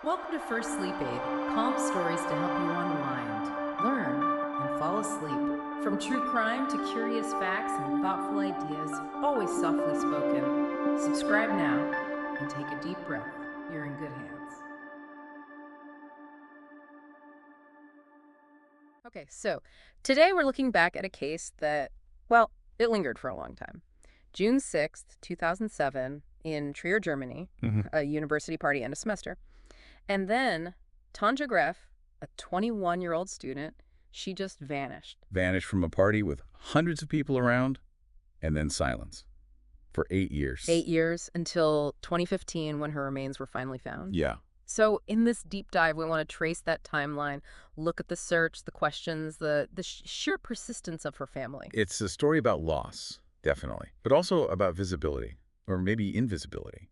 Welcome to First Sleep Aid, calm stories to help you unwind, learn, and fall asleep. From true crime to curious facts and thoughtful ideas, always softly spoken. Subscribe now and take a deep breath. You're in good hands. Okay, so today we're looking back at a case that, well, it lingered for a long time. June 6th, 2007, in Trier, Germany, a university party end of semester. And then Tanja Gräff, a 21-year-old student, she just vanished. Vanished from a party with hundreds of people around, and then silence for 8 years. 8 years until 2015 when her remains were finally found. Yeah. So in this deep dive, we want to trace that timeline, look at the search, the questions, the sheer persistence of her family. It's a story about loss, definitely, but also about visibility, or maybe invisibility.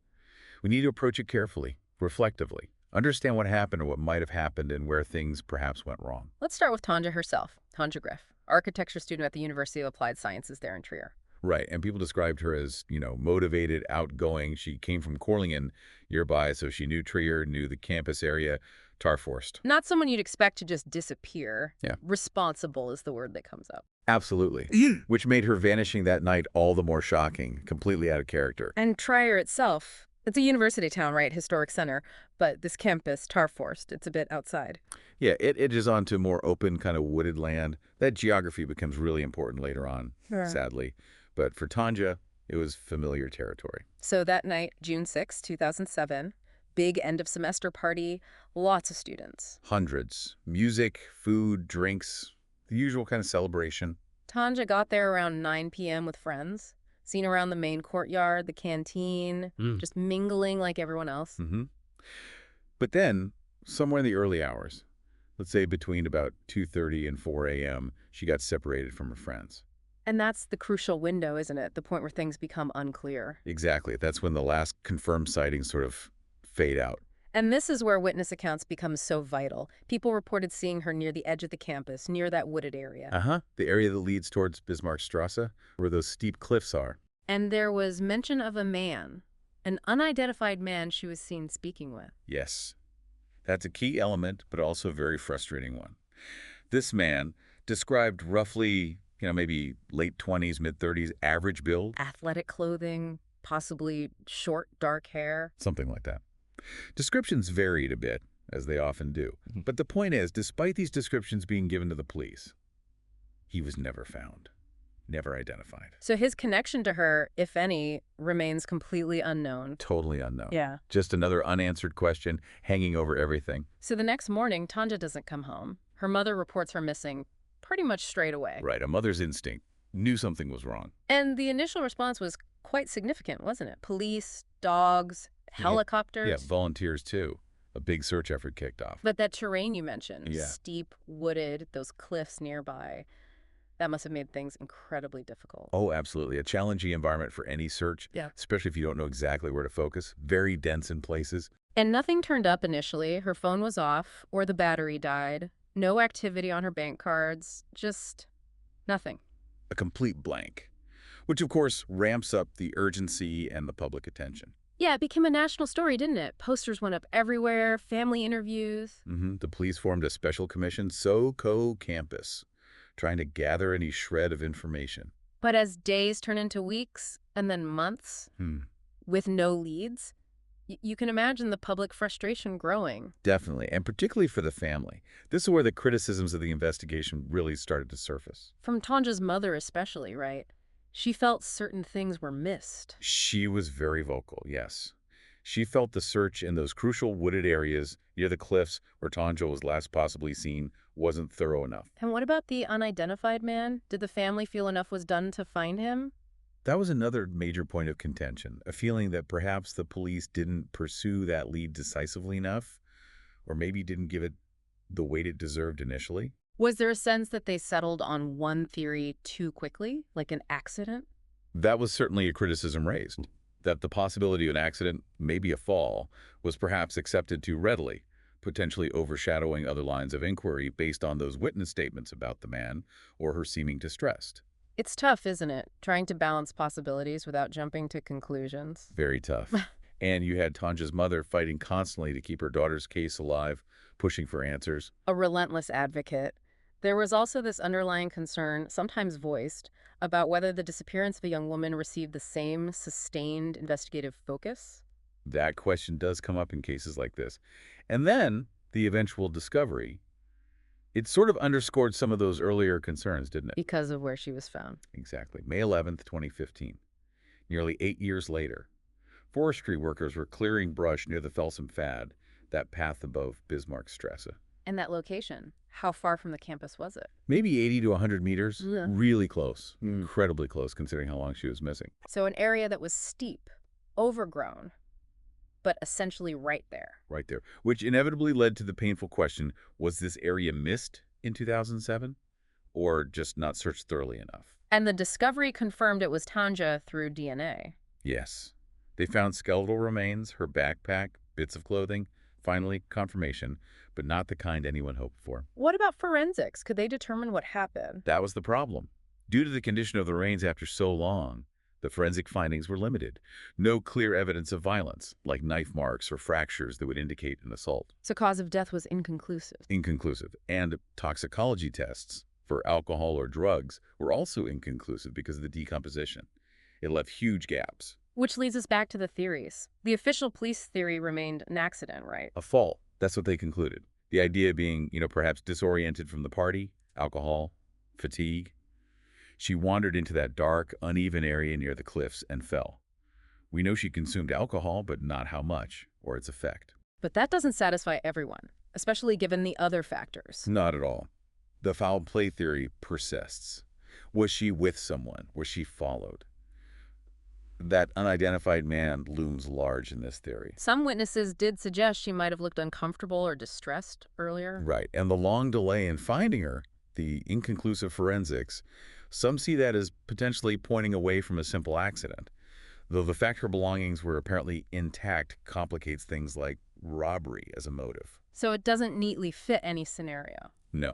We need to approach it carefully, reflectively, understand what happened or what might have happened and where things perhaps went wrong. Let's start with Tanja herself, Tanja Gräff, architecture student at the University of Applied Sciences there in Trier. Right, and people described her as, motivated, outgoing. She came from Korlingen nearby, so she knew Trier, knew the campus area, Tarforst. Not someone you'd expect to just disappear. Yeah. Responsible is the word that comes up. Absolutely, which made her vanishing that night all the more shocking, completely out of character. And Trier itself, it's a university town, right? Historic center. But this campus, Tarforst, it's a bit outside. Yeah, it edges onto more open, kind of wooded land. That geography becomes really important later on, sadly. But for Tanja, it was familiar territory. So that night, June 6, 2007, big end-of-semester party, lots of students. Hundreds. Music, food, drinks, the usual kind of celebration. Tanja got there around 9 p.m. with friends, seen around the main courtyard, the canteen, just mingling like everyone else. But then, somewhere in the early hours, let's say between about 2:30 and 4 a.m., she got separated from her friends. And that's the crucial window, isn't it? The point where things become unclear. Exactly. That's when the last confirmed sightings sort of fade out. And this is where witness accounts become so vital. People reported seeing her near the edge of the campus, near that wooded area. The area that leads towards Bismarckstrasse, where those steep cliffs are. And there was mention of a man, an unidentified man she was seen speaking with. Yes. That's a key element, but also a very frustrating one. This man, described roughly, maybe late 20s, mid-30s, average build. Athletic clothing, possibly short, dark hair. Something like that. Descriptions varied a bit, as they often do. But the point is, despite these descriptions being given to the police, he was never found, never identified. So his connection to her, if any, remains completely unknown. Totally unknown. Yeah. Just another unanswered question hanging over everything. So the next morning, Tanja doesn't come home. Her mother reports her missing pretty much straight away. Right, a mother's instinct knew something was wrong. And the initial response was quite significant, wasn't it? Police, dogs, helicopters. Yeah, volunteers too. A big search effort kicked off. But that terrain you mentioned, Yeah. steep, wooded, those cliffs nearby, that must have made things incredibly difficult. Oh, absolutely. A challenging environment for any search, especially if you don't know exactly where to focus. Very dense in places. And nothing turned up initially. Her phone was off, or the battery died. No activity on her bank cards. Just nothing. A complete blank, which of course ramps up the urgency and the public attention. Yeah, it became a national story, didn't it? Posters went up everywhere, family interviews. The police formed a special commission, SoCo Campus, trying to gather any shred of information. But as days turn into weeks and then months with no leads, you can imagine the public frustration growing. Definitely, and particularly for the family. This is where the criticisms of the investigation really started to surface. From Tanja's mother especially, right? She felt certain things were missed. She was very vocal, yes. She felt the search in those crucial wooded areas near the cliffs where Tanja was last possibly seen wasn't thorough enough. And what about the unidentified man? Did the family feel enough was done to find him? That was another major point of contention, a feeling that perhaps the police didn't pursue that lead decisively enough, or maybe didn't give it the weight it deserved initially. Was there a sense that they settled on one theory too quickly, like an accident? That was certainly a criticism raised, that the possibility of an accident, maybe a fall, was perhaps accepted too readily, potentially overshadowing other lines of inquiry based on those witness statements about the man or her seeming distressed. It's tough, isn't it, trying to balance possibilities without jumping to conclusions? Very tough. And you had Tanja's mother fighting constantly to keep her daughter's case alive, pushing for answers. A relentless advocate. There was also this underlying concern, sometimes voiced, about whether the disappearance of a young woman received the same sustained investigative focus. That question does come up in cases like this. And then the eventual discovery, it sort of underscored some of those earlier concerns, didn't it? Because of where she was found. Exactly. May 11th, 2015. Nearly 8 years later, forestry workers were clearing brush near the Felsom Fad, that path above Bismarckstrasse. And that location, how far from the campus was it? Maybe 80 to 100 meters. Ugh. Really close. Incredibly close, considering how long she was missing. So an area that was steep, overgrown, but essentially right there. Right there. Which inevitably led to the painful question, was this area missed in 2007? Or just not searched thoroughly enough? And the discovery confirmed it was Tanja through DNA. Yes. They found skeletal remains, her backpack, bits of clothing. Finally, confirmation, but not the kind anyone hoped for. What about forensics? Could they determine what happened? That was the problem. Due to the condition of the remains after so long, the forensic findings were limited. No clear evidence of violence, like knife marks or fractures that would indicate an assault. So cause of death was inconclusive. Inconclusive. And toxicology tests for alcohol or drugs were also inconclusive because of the decomposition. It left huge gaps. Which leads us back to the theories. The official police theory remained an accident, right? A fall. That's what they concluded. The idea being, perhaps disoriented from the party, alcohol, fatigue. She wandered into that dark, uneven area near the cliffs and fell. We know she consumed alcohol, but not how much or its effect. But that doesn't satisfy everyone, especially given the other factors. Not at all. The foul play theory persists. Was she with someone? Was she followed? That unidentified man looms large in this theory. Some witnesses did suggest she might have looked uncomfortable or distressed earlier. Right. And the long delay in finding her, the inconclusive forensics, some see that as potentially pointing away from a simple accident. Though the fact her belongings were apparently intact complicates things like robbery as a motive. So it doesn't neatly fit any scenario. No.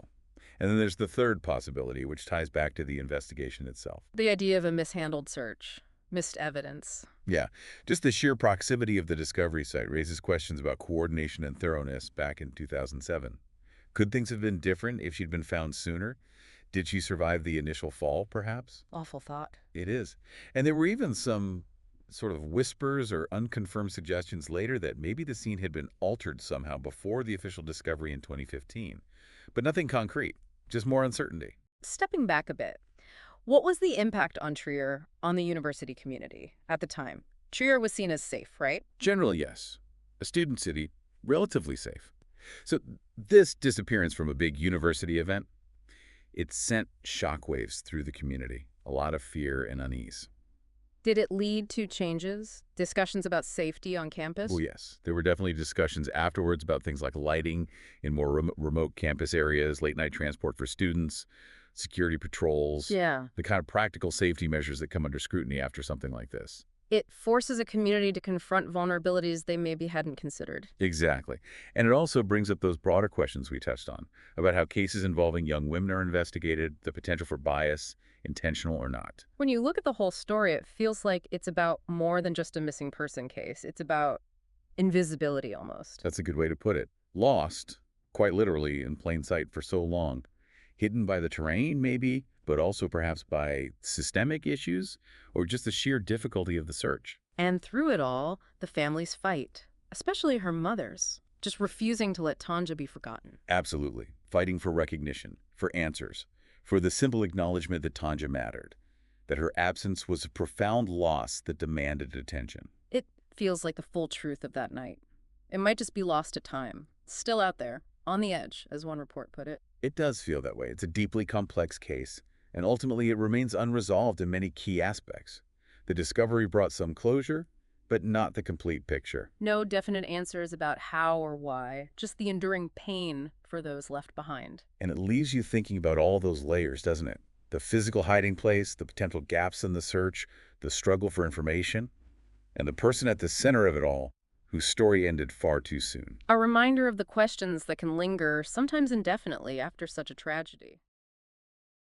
And then there's the third possibility, which ties back to the investigation itself. The idea of a mishandled search. Missed evidence. Yeah, just the sheer proximity of the discovery site raises questions about coordination and thoroughness back in 2007. Could things have been different if she'd been found sooner? Did she survive the initial fall, perhaps? Awful thought. It is. And there were even some sort of whispers or unconfirmed suggestions later that maybe the scene had been altered somehow before the official discovery in 2015. But nothing concrete, just more uncertainty. Stepping back a bit, what was the impact on Trier on the university community at the time? Trier was seen as safe, right? Generally, yes. A student city, relatively safe. So this disappearance from a big university event, it sent shockwaves through the community. A lot of fear and unease. Did it lead to changes? Discussions about safety on campus? Oh, yes. There were definitely discussions afterwards about things like lighting in more remote campus areas, late-night transport for students, security patrols. Yeah. The kind of practical safety measures that come under scrutiny after something like this. It forces a community to confront vulnerabilities they maybe hadn't considered. Exactly. And it also brings up those broader questions we touched on, about how cases involving young women are investigated, the potential for bias, intentional or not. When you look at the whole story, it feels like it's about more than just a missing person case. It's about invisibility almost. That's a good way to put it. Lost, quite literally, in plain sight for so long. Hidden by the terrain, maybe, but also perhaps by systemic issues or just the sheer difficulty of the search. And through it all, the family's fight, especially her mother's, just refusing to let Tanja be forgotten. Absolutely. Fighting for recognition, for answers, for the simple acknowledgement that Tanja mattered, that her absence was a profound loss that demanded attention. It feels like the full truth of that night. It might just be lost to time, still out there, on the edge, as one report put it. It does feel that way. It's a deeply complex case, and ultimately it remains unresolved in many key aspects. The discovery brought some closure, but not the complete picture. No definite answers about how or why, just the enduring pain for those left behind. And it leaves you thinking about all those layers, doesn't it? The physical hiding place, the potential gaps in the search, the struggle for information, and the person at the center of it all, whose story ended far too soon. A reminder of the questions that can linger, sometimes indefinitely, after such a tragedy.